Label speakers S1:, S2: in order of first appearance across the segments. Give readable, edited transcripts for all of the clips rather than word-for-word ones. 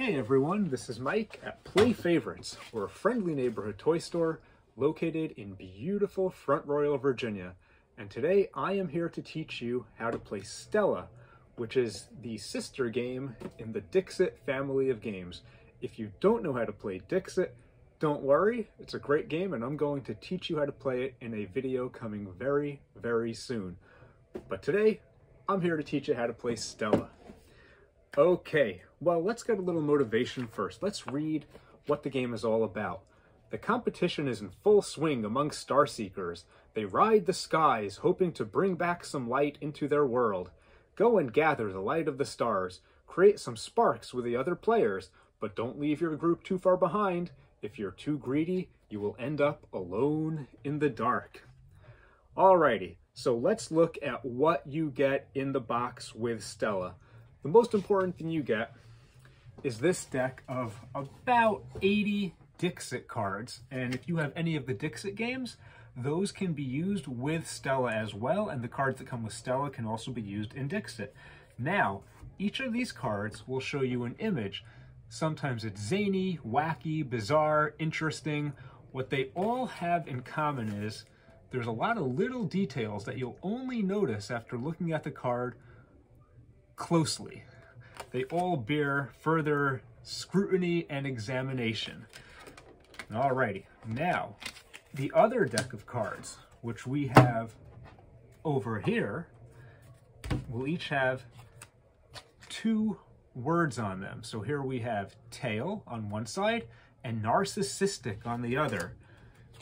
S1: Hey everyone, this is Mike at Play Favorites. We're a friendly neighborhood toy store located in beautiful Front Royal, Virginia. And today I am here to teach you how to play Stella, which is the sister game in the Dixit family of games. If you don't know how to play Dixit, don't worry, it's a great game and I'm going to teach you how to play it in a video coming very, very soon. But today, I'm here to teach you how to play Stella. Okay, well, let's get a little motivation first. Let's read what the game is all about. The competition is in full swing among star seekers. They ride the skies, hoping to bring back some light into their world. Go and gather the light of the stars. Create some sparks with the other players, but don't leave your group too far behind. If you're too greedy, you will end up alone in the dark. Alrighty, so let's look at what you get in the box with Stella. The most important thing you get is this deck of about 80 Dixit cards. And if you have any of the Dixit games, those can be used with Stella as well. And the cards that come with Stella can also be used in Dixit. Now, each of these cards will show you an image. Sometimes it's zany, wacky, bizarre, interesting. What they all have in common is there's a lot of little details that you'll only notice after looking at the card closely. They all bear further scrutiny and examination. Alrighty, now the other deck of cards, which we have over here, will each have two words on them. So here we have tail on one side and narcissistic on the other.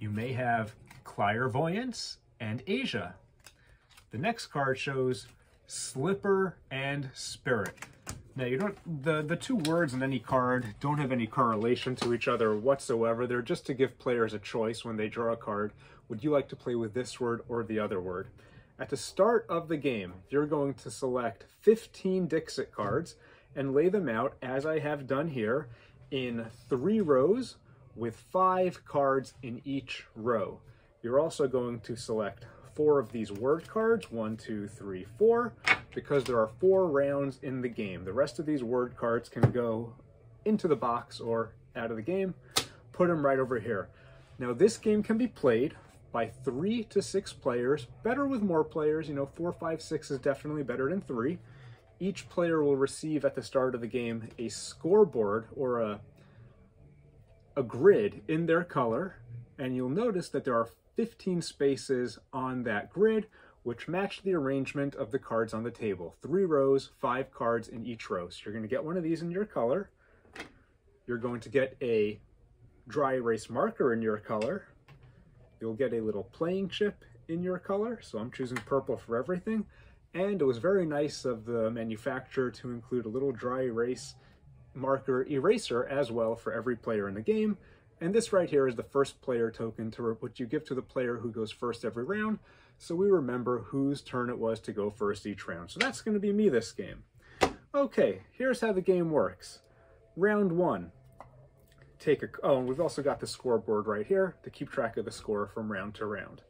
S1: You may have clairvoyance and Asia. The next card shows slipper and spirit. Now you don't, the two words in any card don't have any correlation to each other whatsoever. They're just to give players a choice when they draw a card. Would you like to play with this word or the other word? At the start of the game, you're going to select 15 Dixit cards and lay them out, as I have done here, in 3 rows with 5 cards in each row. You're also going to select 4 of these word cards, 1, 2, 3, 4, because there are 4 rounds in the game. The rest of these word cards can go into the box or out of the game. Put them right over here. Now this game can be played by 3 to 6 players, better with more players, 4, 5, 6 is definitely better than 3. Each player will receive at the start of the game a scoreboard or a grid in their color, and you'll notice that there are 15 spaces on that grid, which match the arrangement of the cards on the table. 3 rows, 5 cards in each row. So you're going to get one of these in your color. You're going to get a dry erase marker in your color. You'll get a little playing chip in your color. So I'm choosing purple for everything. And it was very nice of the manufacturer to include a little dry erase marker eraser as well for every player in the game. And this right here is the first player token, to what you give to the player who goes first every round, so we remember whose turn it was to go first each round. So that's going to be me this game. Okay, here's how the game works. Round 1. And we've also got the scoreboard right here to keep track of the score from round to round.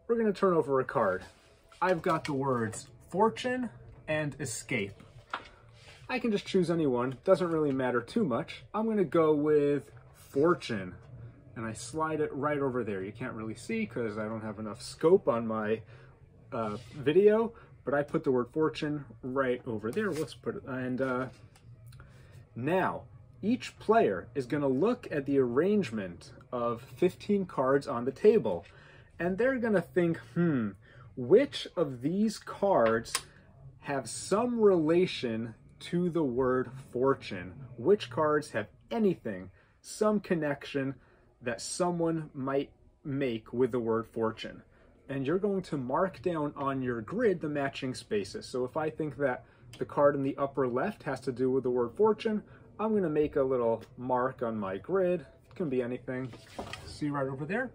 S1: We're going to turn over a card. I've got the words fortune and escape. I can just choose any one, doesn't really matter too much. I'm going to go with fortune, and I slide it right over there. You can't really see because I don't have enough scope on my video, but I put the word fortune right over there. Let's put it, and now each player is going to look at the arrangement of 15 cards on the table, and they're going to think, which of these cards have some relation to the word fortune? Which cards have anything, some connection that someone might make with the word fortune? And you're going to mark down on your grid the matching spaces. So if I think that the card in the upper left has to do with the word fortune, I'm going to make a little mark on my grid. It can be anything. See right over there?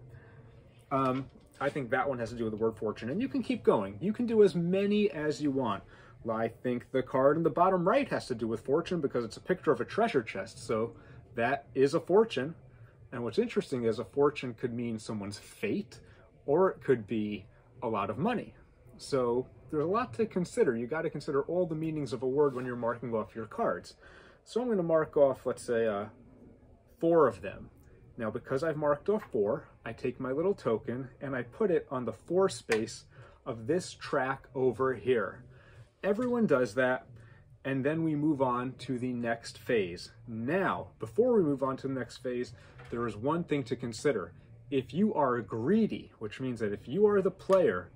S1: I think that one has to do with the word fortune. And you can keep going. You can do as many as you want. I think the card in the bottom right has to do with fortune because it's a picture of a treasure chest. So that is a fortune. And what's interesting is a fortune could mean someone's fate, or it could be a lot of money. So there's a lot to consider. You got to consider all the meanings of a word when you're marking off your cards. So I'm going to mark off, let's say, 4 of them. Now, because I've marked off 4, I take my little token and I put it on the 4 space of this track over here. Everyone does that, and then we move on to the next phase. Now, before we move on to the next phase, there is one thing to consider. If you are greedy, which means that if you are the player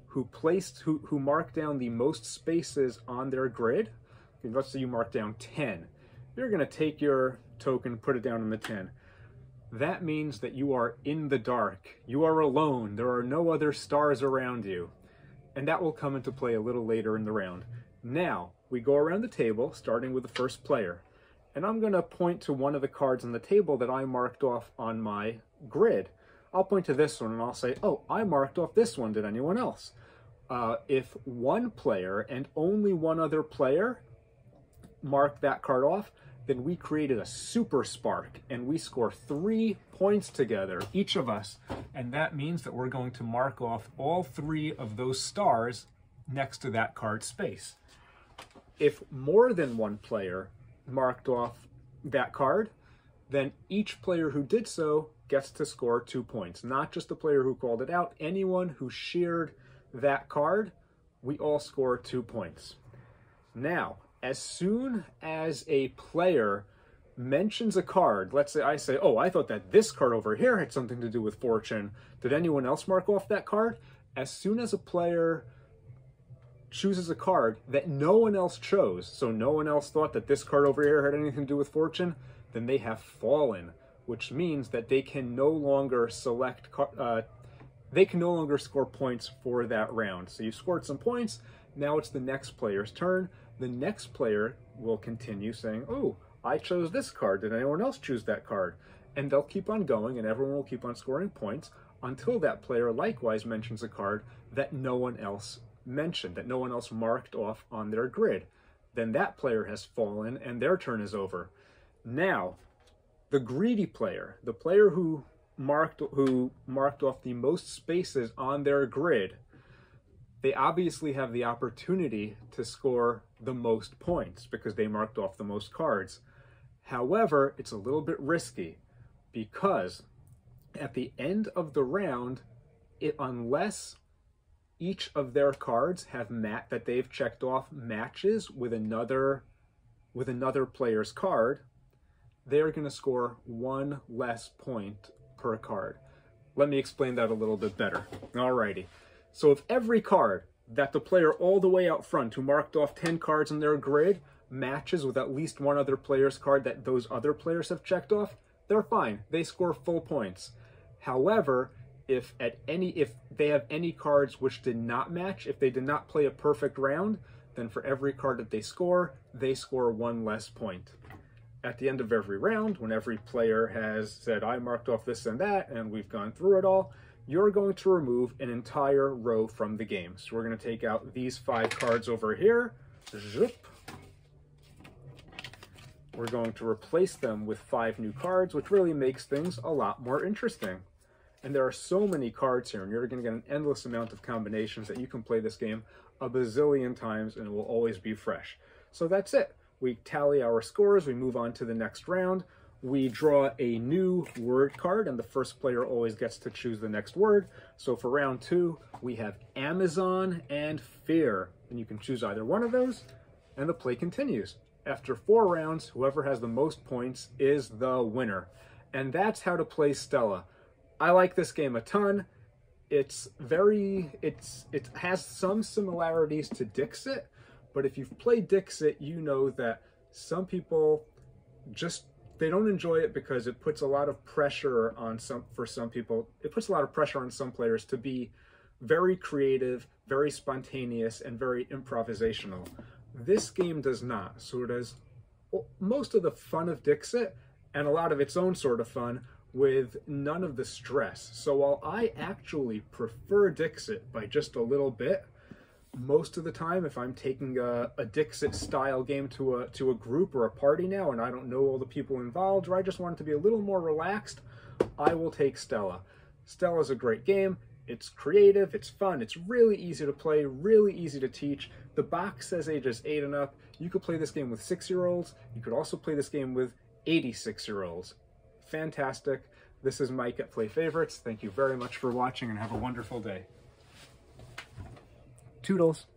S1: who marked down the most spaces on their grid, let's say you mark down 10, you're going to take your token, put it down in the 10. That means that you are in the dark. You are alone. There are no other stars around you. And that will come into play a little later in the round. Now, we go around the table, starting with the first player. And I'm going to point to one of the cards on the table that I marked off on my grid. I'll point to this one and I'll say, oh, I marked off this one. Did anyone else? If one player and only one other player marked that card off, then we created a super spark and we score 3 points together, each of us. And that means that we're going to mark off all 3 of those stars next to that card space. If more than one player marked off that card, then each player who did so gets to score 2 points. Not just the player who called it out, anyone who shared that card, we all score 2 points. Now, as soon as a player mentions a card, let's say I say, oh, I thought that this card over here had something to do with fortune. Did anyone else mark off that card? As soon as a player chooses a card that no one else chose, so no one else thought that this card over here had anything to do with fortune, then they have fallen, which means that they can no longer they can no longer score points for that round. So you scored some points, now it's the next player's turn. The next player will continue saying, oh, I chose this card. Did anyone else choose that card? And they'll keep on going and everyone will keep on scoring points until that player likewise mentions a card that no one else mentioned, that no one else marked off on their grid. Then that player has fallen and their turn is over. Now, the greedy player, the player who marked off the most spaces on their grid, they obviously have the opportunity to score the most points because they marked off the most cards. However, it's a little bit risky because at the end of the round, unless each of their cards have that they've checked off matches with another player's card, they're going to score 1 less point per card. Let me explain that a little bit better. Alrighty. So if every card that the player all the way out front who marked off 10 cards on their grid matches with at least one other player's card that those other players have checked off, they're fine. They score full points. However, if they have any cards which did not match, if they did not play a perfect round, then for every card that they score 1 less point. At the end of every round, when every player has said, I marked off this and that, and we've gone through it all, you're going to remove an entire row from the game. So we're going to take out these 5 cards over here. Zip. We're going to replace them with 5 new cards, which really makes things a lot more interesting. And there are so many cards here, and you're going to get an endless amount of combinations that you can play this game a bazillion times, and it will always be fresh. So that's it. We tally our scores, we move on to the next round. We draw a new word card, and the first player always gets to choose the next word. So for round 2, we have Amazon and Fear. And you can choose either one of those, and the play continues. After 4 rounds, whoever has the most points is the winner. And that's how to play Stella. I like this game a ton. It has some similarities to Dixit, but if you've played Dixit, you know that some people they don't enjoy it because it puts a lot of pressure on some players to be very creative, very spontaneous, and very improvisational. This game does not. So it has most of the fun of Dixit and a lot of its own sort of fun with none of the stress. So while I actually prefer Dixit by just a little bit, most of the time if I'm taking a Dixit style game to a group or a party now and I don't know all the people involved, or I just want it to be a little more relaxed, I will take Stella. Stella's a great game. It's creative, it's fun, it's really easy to play, really easy to teach. The box says ages 8 and up. You could play this game with 6-year-olds. You could also play this game with 86-year-olds. Fantastic. This is Mike at Play Favorites. Thank you very much for watching and have a wonderful day. Toodles.